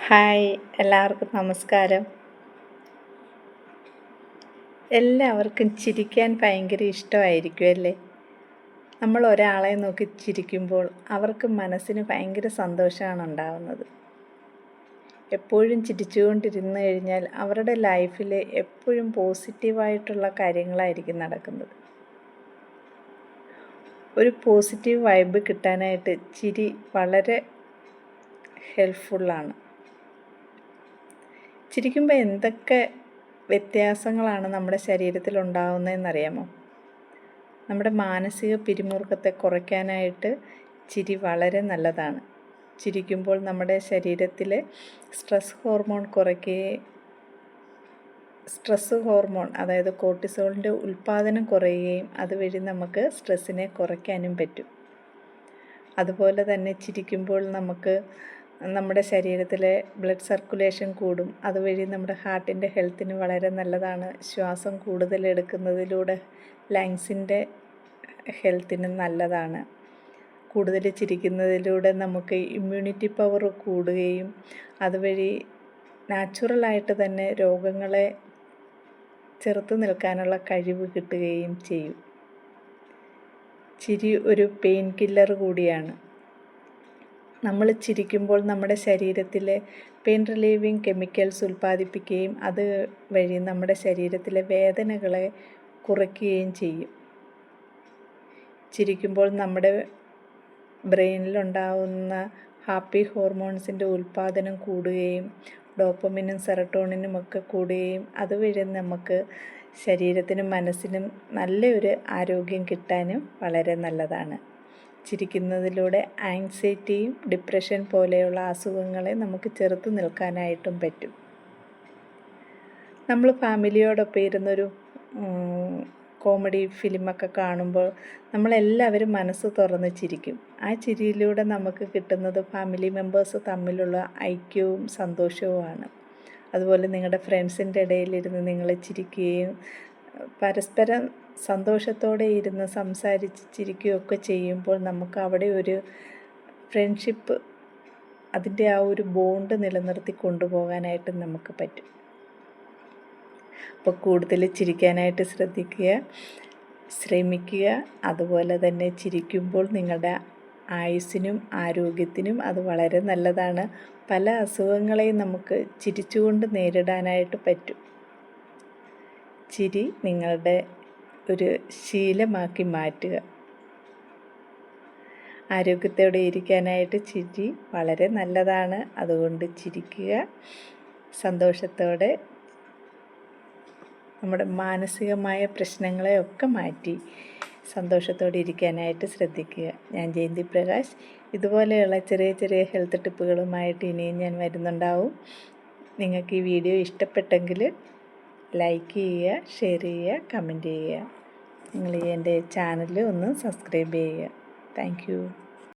Hi, എല്ലാവർക്കും നമസ്കാരം. എല്ലാവർക്കും ചിരിക്കാൻ ഭയങ്കര ഇഷ്ടമായിരിക്കും അല്ലേ? നമ്മൾ ഒരാളെ നോക്കി ചിരിക്കുമ്പോൾ അവർക്ക് മനസ്സിന് ഭയങ്കര സന്തോഷമാണ് ഉണ്ടാവുന്നത്. എപ്പോഴും ചിരിച്ചുകൊണ്ടിരുന്നു കഴിഞ്ഞാൽ അവരുടെ ലൈഫിൽ എപ്പോഴും പോസിറ്റീവായിട്ടുള്ള കാര്യങ്ങളായിരിക്കും നടക്കുന്നത്. ഒരു പോസിറ്റീവ് വൈബ് കിട്ടാനായിട്ട് ചിരി വളരെ ഹെൽപ്ഫുള്ളാണ്. ചിരിക്കുമ്പോൾ എന്തൊക്കെ വ്യത്യാസങ്ങളാണ് നമ്മുടെ ശരീരത്തിൽ ഉണ്ടാകുന്നതെന്നറിയാമോ? നമ്മുടെ മാനസിക പിരിമുറുക്കത്തെ കുറയ്ക്കാനായിട്ട് ചിരി വളരെ നല്ലതാണ്. ചിരിക്കുമ്പോൾ നമ്മുടെ ശരീരത്തിലെ സ്ട്രെസ് ഹോർമോൺ അതായത് കോർട്ടിസോളിൻ്റെ ഉൽപ്പാദനം കുറയുകയും അതുവഴി നമുക്ക് സ്ട്രെസ്സിനെ കുറയ്ക്കാനും പറ്റും. അതുപോലെ തന്നെ ചിരിക്കുമ്പോൾ നമുക്ക് നമ്മുടെ ശരീരത്തിലെ ബ്ലഡ് സർക്കുലേഷൻ കൂടും. അതുവഴി നമ്മുടെ ഹാർട്ടിൻ്റെ ഹെൽത്തിന് വളരെ നല്ലതാണ്. ശ്വാസം കൂടുതൽ എടുക്കുന്നതിലൂടെ ലങ്സിൻ്റെ ഹെൽത്തിന് നല്ലതാണ്. കൂടുതൽ ചിരിക്കുന്നതിലൂടെ നമുക്ക് ഇമ്മ്യൂണിറ്റി പവർ കൂടുകയും അതുവഴി നാച്ചുറലായിട്ട് തന്നെ രോഗങ്ങളെ ചെറുത്ത് നിൽക്കാനുള്ള കഴിവ് കിട്ടുകയും ചെയ്യും. ചിരി ഒരു പെയിൻ കില്ലർ കൂടിയാണ്. നമ്മൾ ചിരിക്കുമ്പോൾ നമ്മുടെ ശരീരത്തിലെ പെയിൻ റിലീവിങ് കെമിക്കൽസ് ഉൽപ്പാദിപ്പിക്കുകയും അത് വഴി നമ്മുടെ ശരീരത്തിലെ വേദനകളെ കുറയ്ക്കുകയും ചെയ്യും. ചിരിക്കുമ്പോൾ നമ്മുടെ ബ്രെയിനിലുണ്ടാകുന്ന ഹാപ്പി ഹോർമോൺസിൻ്റെ ഉൽപ്പാദനം കൂടുകയും ഡോപ്പമിനും സെറട്ടോണിനും ഒക്കെ കൂടുകയും അതുവഴി നമുക്ക് ശരീരത്തിനും മനസ്സിനും നല്ലൊരു ആരോഗ്യം കിട്ടാനും വളരെ നല്ലതാണ്. ചിരിക്കുന്നതിലൂടെ ആങ്സൈറ്റിയും ഡിപ്രഷൻ പോലെയുള്ള അസുഖങ്ങളെ നമുക്ക് ചെറുത്ത് നിൽക്കാനായിട്ടും പറ്റും. നമ്മൾ ഫാമിലിയോടൊപ്പം ഇരുന്നൊരു കോമഡി ഫിലിമൊക്കെ കാണുമ്പോൾ നമ്മളെല്ലാവരും മനസ്സ് തുറന്ന് ചിരിക്കും. ആ ചിരിയിലൂടെ നമുക്ക് കിട്ടുന്നത് ഫാമിലി മെമ്പേഴ്സ് തമ്മിലുള്ള ഐക്യവും സന്തോഷവുമാണ്. അതുപോലെ നിങ്ങളുടെ ഫ്രണ്ട്സിൻ്റെ ഇടയിലിരുന്ന് നിങ്ങൾ ചിരിക്കുകയും പരസ്പരം സന്തോഷത്തോടെ ഇരുന്ന് സംസാരിച്ച് ചിരിക്കുകയൊക്കെ ചെയ്യുമ്പോൾ നമുക്ക് അവിടെ ഒരു ഫ്രണ്ട്ഷിപ്പ്, അതിൻ്റെ ആ ഒരു ബോണ്ട് നിലനിർത്തി കൊണ്ടുപോകാനായിട്ട് നമുക്ക് പറ്റും. അപ്പോൾ കൂടുതൽ ചിരിക്കാനായിട്ട് ശ്രമിക്കുക. അതുപോലെ തന്നെ ചിരിക്കുമ്പോൾ നിങ്ങളുടെ ആയുസ്സിനും ആരോഗ്യത്തിനും അത് വളരെ നല്ലതാണ്. പല അസുഖങ്ങളെയും നമുക്ക് ചിരിച്ചുകൊണ്ട് നേരിടാനായിട്ട് പറ്റും. ചിരി നിങ്ങളുടെ ഒരു ശീലമാക്കി മാറ്റുക. ആരോഗ്യത്തോടെ ഇരിക്കാനായിട്ട് ചിരി വളരെ നല്ലതാണ്. അതുകൊണ്ട് ചിരിക്കുക. സന്തോഷത്തോടെ നമ്മുടെ മാനസികമായ പ്രശ്നങ്ങളെയൊക്കെ മാറ്റി സന്തോഷത്തോടെ ഇരിക്കാനായിട്ട് ശ്രദ്ധിക്കുക. ഞാൻ ജയന്തി പ്രകാശ്. ഇതുപോലെയുള്ള ചെറിയ ചെറിയ ഹെൽത്ത് ടിപ്പുകളുമായിട്ട് ഇനിയും ഞാൻ വരുന്നുണ്ടാവും. നിങ്ങൾക്ക് ഈ വീഡിയോ ഇഷ്ടപ്പെട്ടെങ്കിൽ ലൈക്ക് ചെയ്യുക, ഷെയർ ചെയ്യുക, കമൻറ്റ് ചെയ്യുക. നിങ്ങൾ എൻ്റെ ചാനൽ ഒന്ന് സബ്സ്ക്രൈബ് ചെയ്യുക. Thank you.